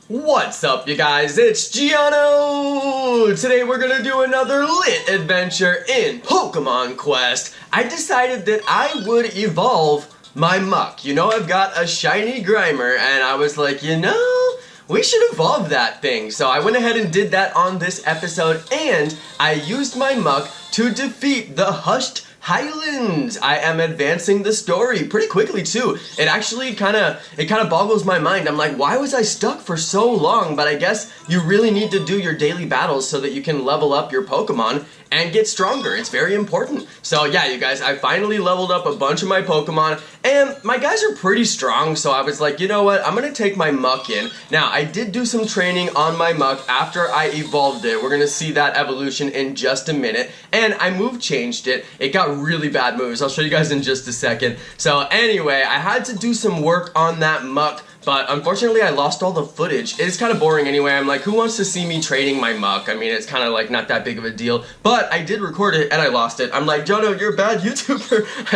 What's up, you guys? It's Jonno! Today we're gonna do another lit adventure in Pokemon Quest. I decided that I would evolve my Muck. You know, I've got a shiny GRIMER, and I was like, you know, we should evolve that thing. So I went ahead and did that on this episode, and I used my Muck to defeat the Hushed Highlands. I am advancing the story pretty quickly too. It actually kind of boggles my mind. I'm like, why was I stuck for so long? But I guess you really need to do your daily battles so that you can level up your Pokemon and get stronger. It's very important. So yeah, you guys, I finally leveled up a bunch of my Pokemon, and my guys are pretty strong, so I was like, you know what, I'm gonna take my Muck in. Now, I did do some training on my Muck after I evolved it. We're gonna see that evolution in just a minute, and I move changed it. It got really bad moves. I'll show you guys in just a second. So anyway, I had to do some work on that Muck, but unfortunately I lost all the footage. It's kind of boring anyway. I'm like, who wants to see me trading my Muck? I mean, it's kind of like not that big of a deal, but I did record it and I lost it. I'm like, Jonno, you're a bad YouTuber.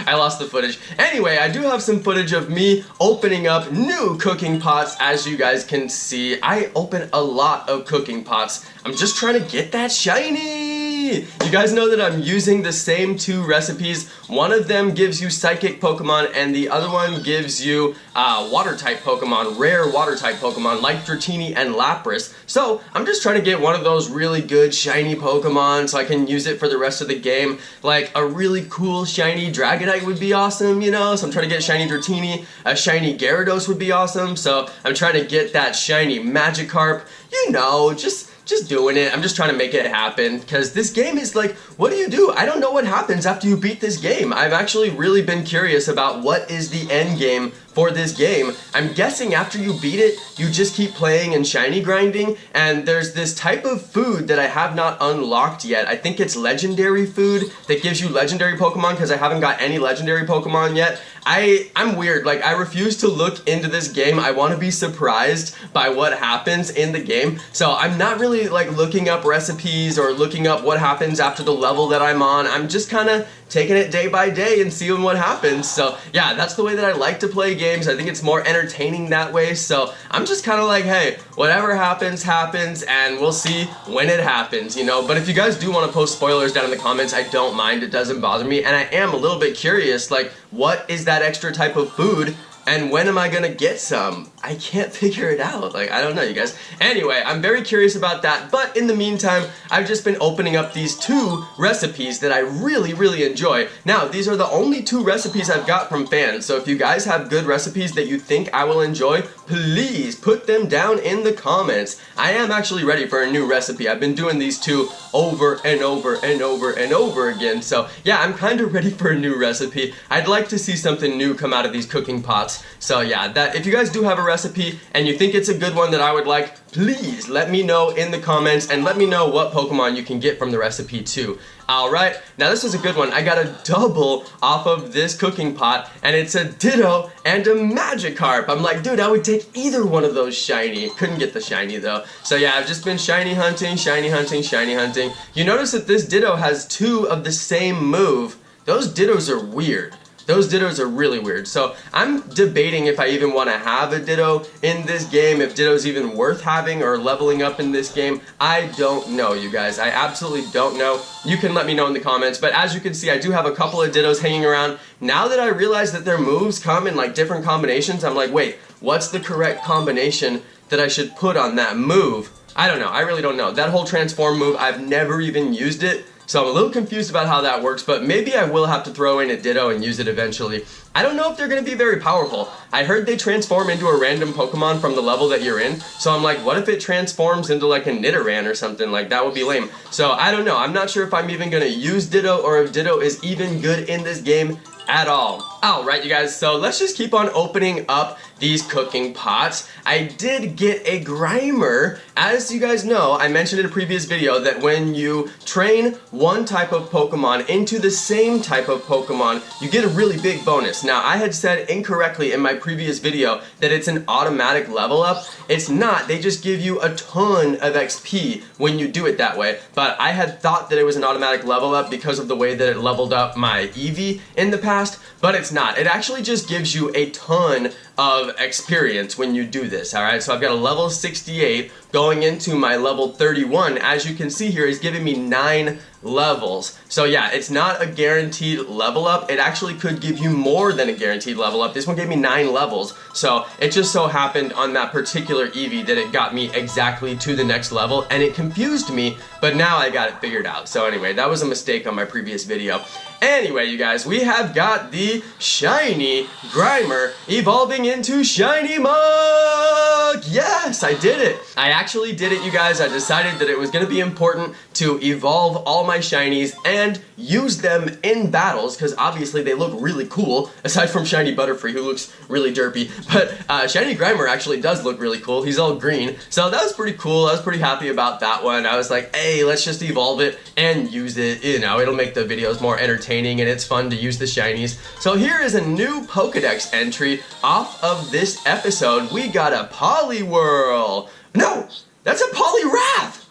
I lost the footage. Anyway, I do have some footage of me opening up new cooking pots. As you guys can see, I open a lot of cooking pots. I'm just trying to get that shiny. You guys know that I'm using the same two recipes. One of them gives you psychic Pokemon, and the other one gives you water type Pokemon, rare water type Pokemon like Dratini and Lapras. So I'm just trying to get one of those really good shiny Pokemon so I can use it for the rest of the game. Like a really cool shiny Dragonite would be awesome, you know? So I'm trying to get shiny Dratini. A shiny Gyarados would be awesome. So I'm trying to get that shiny Magikarp. You know, just doing it. I'm just trying to make it happen, because this game is like, what do? I don't know what happens after you beat this game. I've actually really been curious about what is the end game for this game. I'm guessing after you beat it, you just keep playing and shiny grinding, and there's this type of food that I have not unlocked yet. I think it's legendary food that gives you legendary Pokemon, because I haven't got any legendary Pokemon yet. I'm weird. Like, I refuse to look into this game. I want to be surprised by what happens in the game. So I'm not really like looking up recipes or looking up what happens after the level that I'm on. I'm just kind of taking it day by day and seeing what happens. So yeah, that's the way that I like to play games. I think it's more entertaining that way. So I'm just kind of like, hey, whatever happens, happens, and we'll see when it happens, you know? But if you guys do want to post spoilers down in the comments, I don't mind. It doesn't bother me. And I am a little bit curious, like, what is that extra type of food? And when am I gonna get some? I can't figure it out. Like, I don't know, you guys. Anyway, I'm very curious about that, but in the meantime, I've just been opening up these two recipes that I really, really enjoy. Now, these are the only two recipes I've got from fans, so if you guys have good recipes that you think I will enjoy, please put them down in the comments. I am actually ready for a new recipe. I've been doing these two over and over and over and over again, so yeah, I'm kind of ready for a new recipe. I'd like to see something new come out of these cooking pots. So yeah, that if you guys do have a recipe and you think it's a good one that I would like, please let me know in the comments, and let me know what Pokemon you can get from the recipe too. Alright, now this is a good one. I got a double off of this cooking pot, and it's a Ditto and a Magikarp. I'm like, dude, I would take either one of those shiny. Couldn't get the shiny though. So yeah, I've just been shiny hunting, shiny hunting, shiny hunting. You notice that this Ditto has two of the same move. Those Dittos are weird. Those Dittos are really weird. So I'm debating if I even want to have a Ditto in this game, if Ditto's even worth having or leveling up in this game. I don't know, you guys. I absolutely don't know. You can let me know in the comments. But as you can see, I do have a couple of Dittos hanging around. Now that I realize that their moves come in like different combinations, I'm like, wait, what's the correct combination that I should put on that move? I don't know. I really don't know. That whole transform move, I've never even used it. So I'm a little confused about how that works, but maybe I will have to throw in a Ditto and use it eventually. I don't know if they're going to be very powerful. I heard they transform into a random Pokemon from the level that you're in, so I'm like, what if it transforms into like a Nidoran or something? Like, that would be lame. So I don't know. I'm not sure if I'm even going to use Ditto or if Ditto is even good in this game at all. Alright you guys, so let's just keep on opening up these cooking pots. I did get a GRIMER. As you guys know, I mentioned in a previous video that when you train one type of Pokemon into the same type of Pokemon, you get a really big bonus. Now, I had said incorrectly in my previous video that it's an automatic level up. It's not, they just give you a ton of XP when you do it that way. But I had thought that it was an automatic level up because of the way that it leveled up my Eevee in the past, but it's not. It actually just gives you a ton of experience when you do this, alright? So I've got a level 68 going into my level 31. As you can see here, it's giving me 9 levels. So yeah, it's not a guaranteed level up. It actually could give you more than a guaranteed level up. This one gave me 9 levels. So it just so happened on that particular Eevee that it got me exactly to the next level, and it confused me, but now I got it figured out. So anyway, that was a mistake on my previous video. Anyway, you guys, we have got the shiny GRIMER evolving into shiny Muck! Yes, I did it! I actually did it, you guys. I decided that it was going to be important to evolve all my shinies and use them in battles, because obviously they look really cool, aside from shiny Butterfree, who looks really derpy. But shiny GRIMER actually does look really cool. He's all green, so that was pretty cool. I was pretty happy about that one. I was like, hey, let's just evolve it and use it. You know, it'll make the videos more entertaining, and it's fun to use the shinies. So here is a new Pokedex entry off of this episode. We got a Poliwhirl. No, that's a Poliwrath.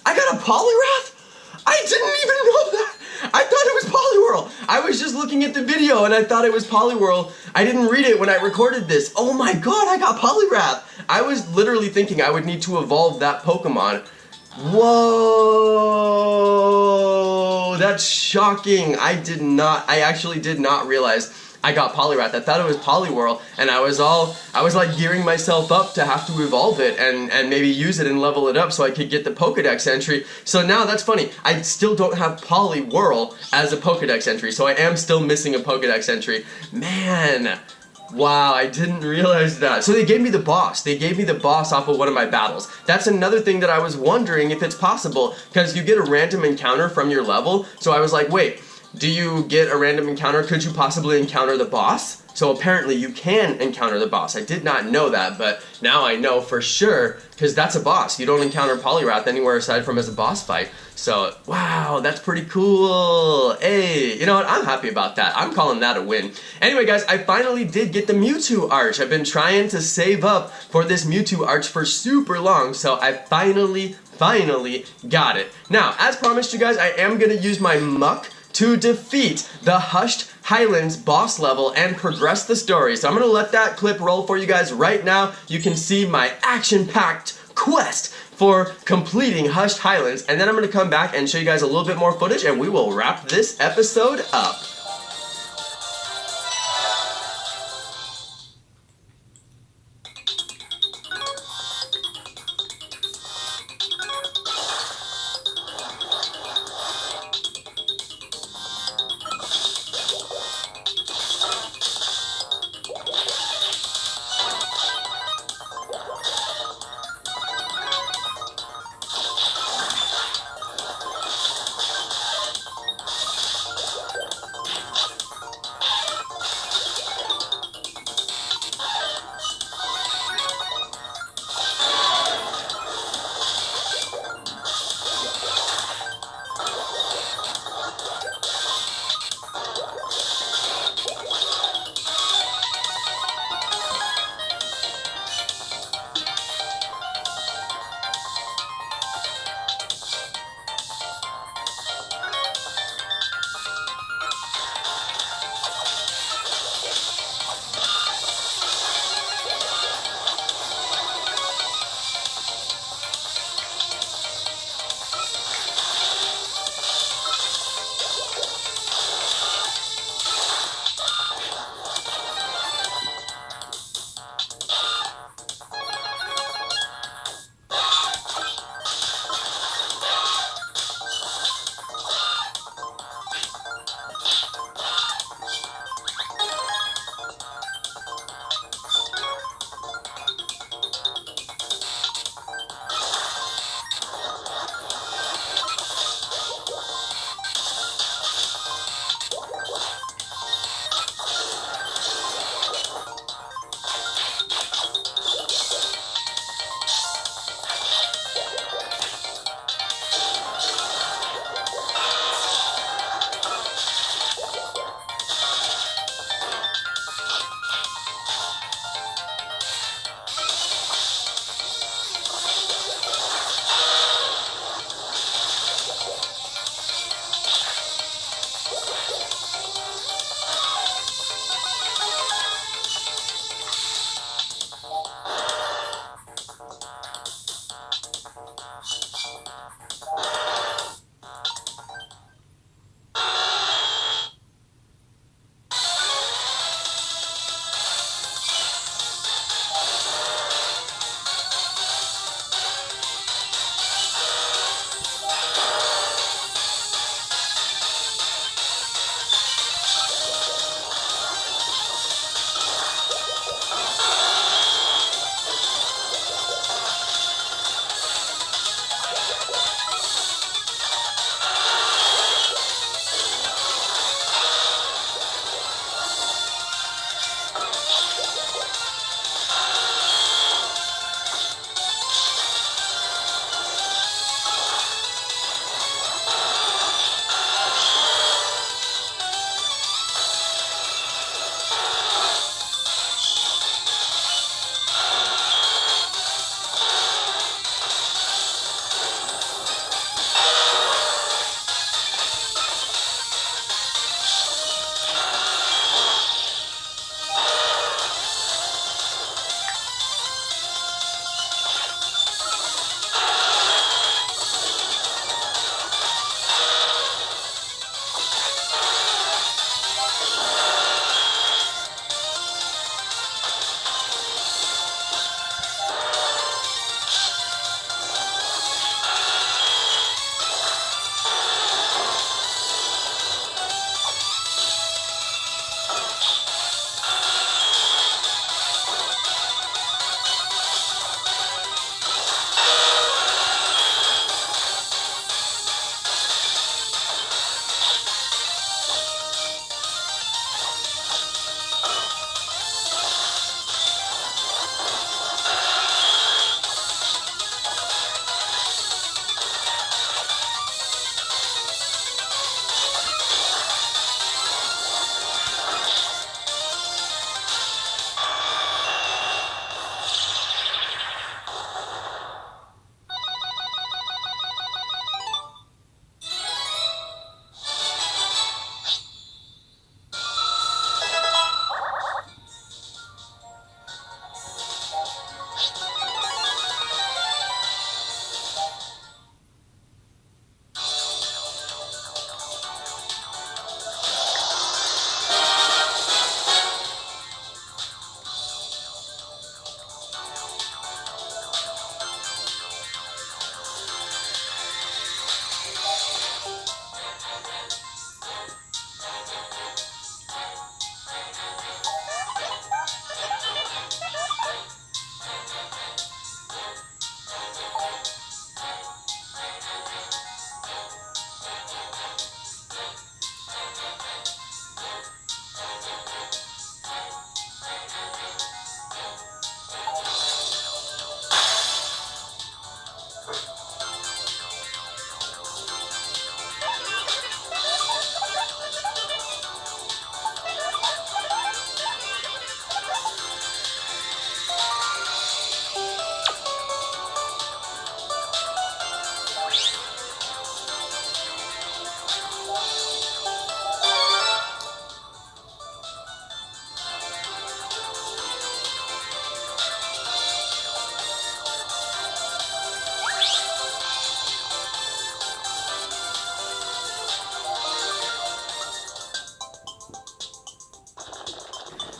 I got a Poliwrath? I didn't even know that. I thought it was Poliwhirl. I was just looking at the video and I thought it was Poliwhirl. I didn't read it when I recorded this. Oh my god, I got Poliwrath. I was literally thinking I would need to evolve that Pokemon. Whoa, that's shocking. I actually did not realize I got Poliwrath. I thought it was Poliwhirl, and I was like gearing myself up to have to evolve it and maybe use it and level it up so I could get the Pokedex entry. So now that's funny. I still don't have Poliwhirl as a Pokedex entry, so I am still missing a Pokedex entry. Man. Wow, I didn't realize that. So they gave me the boss. They gave me the boss off of one of my battles. That's another thing that I was wondering if it's possible, because you get a random encounter from your level. So I was like, wait, do you get a random encounter? Could you possibly encounter the boss? So apparently you can encounter the boss. I did not know that, but now I know for sure, because that's a boss. You don't encounter Poliwrath anywhere aside from as a boss fight. So, wow, that's pretty cool. Hey, you know what? I'm happy about that. I'm calling that a win. Anyway, guys, I finally did get the Mewtwo Arch. I've been trying to save up for this Mewtwo Arch for super long, so I finally got it. Now, as promised, you guys, I am going to use my Muck to defeat the Hushed Highlands boss level and progress the story. So I'm going to let that clip roll for you guys right now. You can see my action-packed quest for completing Hushed Highlands, and then I'm going to come back and show you guys a little bit more footage, and we will wrap this episode up.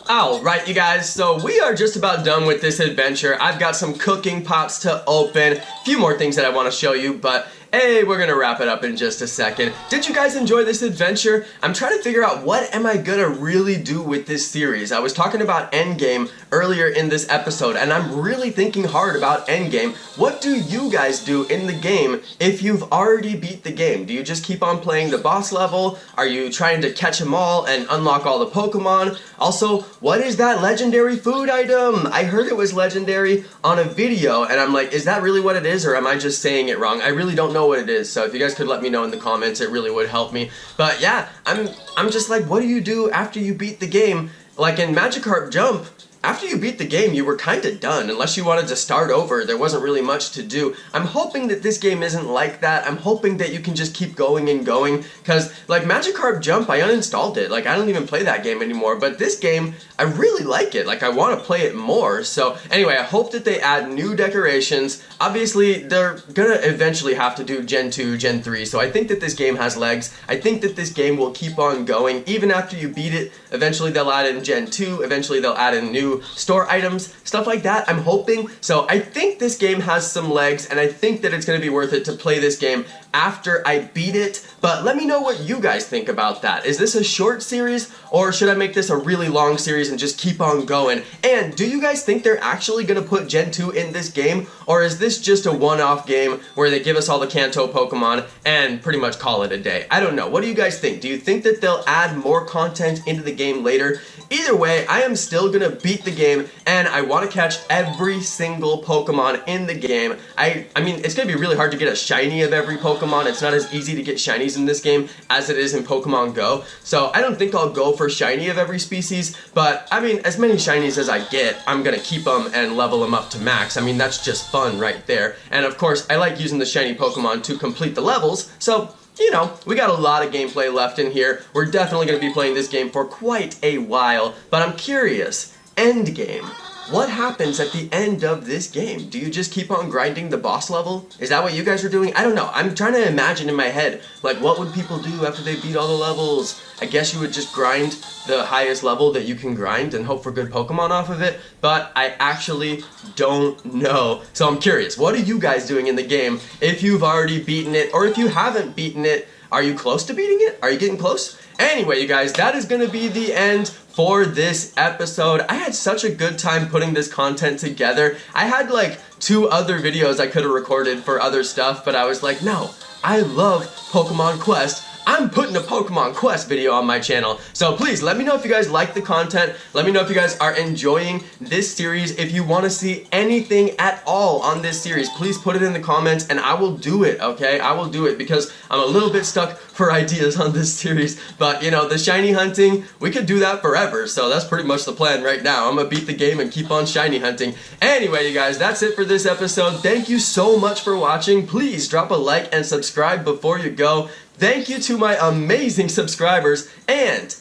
Alright, you guys, so we are just about done with this adventure. I've got some cooking pots to open, a few more things that I want to show you, but hey, we're gonna wrap it up in just a second. Did you guys enjoy this adventure? I'm trying to figure out what am I gonna really do with this series. I was talking about Endgame earlier in this episode, and I'm really thinking hard about Endgame. What do you guys do in the game if you've already beat the game? Do you just keep on playing the boss level? Are you trying to catch them all and unlock all the Pokemon? Also, what is that legendary food item? I heard it was legendary on a video, and I'm like, is that really what it is, or am I just saying it wrong? I really don't know what it is, so if you guys could let me know in the comments, it really would help me. But yeah, I'm just like, what do you do after you beat the game? Like in Magikarp Jump, after you beat the game, you were kinda done. Unless you wanted to start over, there wasn't really much to do. I'm hoping that this game isn't like that. I'm hoping that you can just keep going and going, cause like Magikarp Jump, I uninstalled it. Like I don't even play that game anymore, but this game, I really like it. Like I wanna play it more. So anyway, I hope that they add new decorations. Obviously, they're gonna eventually have to do Gen 2, Gen 3, so I think that this game has legs. I think that this game will keep on going, even after you beat it. Eventually they'll add in Gen 2, eventually they'll add in new store items, stuff like that, I'm hoping. So I think this game has some legs, and I think that it's gonna be worth it to play this game after I beat it. But let me know what you guys think about that. Is this a short series, or should I make this a really long series and just keep on going? And do you guys think they're actually gonna put Gen 2 in this game, or is this just a one-off game where they give us all the Kanto Pokemon and pretty much call it a day? I don't know. What do you guys think? Do you think that they'll add more content into the game later? Either way, I am still gonna beat the game, and I want to catch every single Pokemon in the game. I mean, it's gonna be really hard to get a shiny of every Pokemon. It's not as easy to get shinies in this game as it is in Pokemon Go. So I don't think I'll go for shiny of every species, but I mean, as many shinies as I get, I'm gonna keep them and level them up to max. I mean, that's just fun right there. And of course, I like using the shiny Pokemon to complete the levels, so you know, we got a lot of gameplay left in here. We're definitely going to be playing this game for quite a while, but I'm curious, Endgame. What happens at the end of this game? Do you just keep on grinding the boss level? Is that what you guys are doing? I don't know. I'm trying to imagine in my head, like, what would people do after they beat all the levels? I guess you would just grind the highest level that you can grind and hope for good Pokemon off of it, but I actually don't know. So I'm curious, what are you guys doing in the game if you've already beaten it, or if you haven't beaten it? Are you close to beating it? Are you getting close? Anyway, you guys, that is gonna be the end for this episode. I had such a good time putting this content together. I had like 2 other videos I could have recorded for other stuff, but I was like, no, I love Pokemon Quest. I'm putting a Pokemon Quest video on my channel. So please, let me know if you guys like the content. Let me know if you guys are enjoying this series. If you want to see anything at all on this series, please put it in the comments and I will do it, okay? I will do it because I'm a little bit stuck for ideas on this series. But, you know, the shiny hunting, we could do that forever. So that's pretty much the plan right now. I'm gonna beat the game and keep on shiny hunting. Anyway, you guys, that's it for this episode. Thank you so much for watching. Please drop a like and subscribe before you go. Thank you to my amazing subscribers, and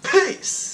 peace!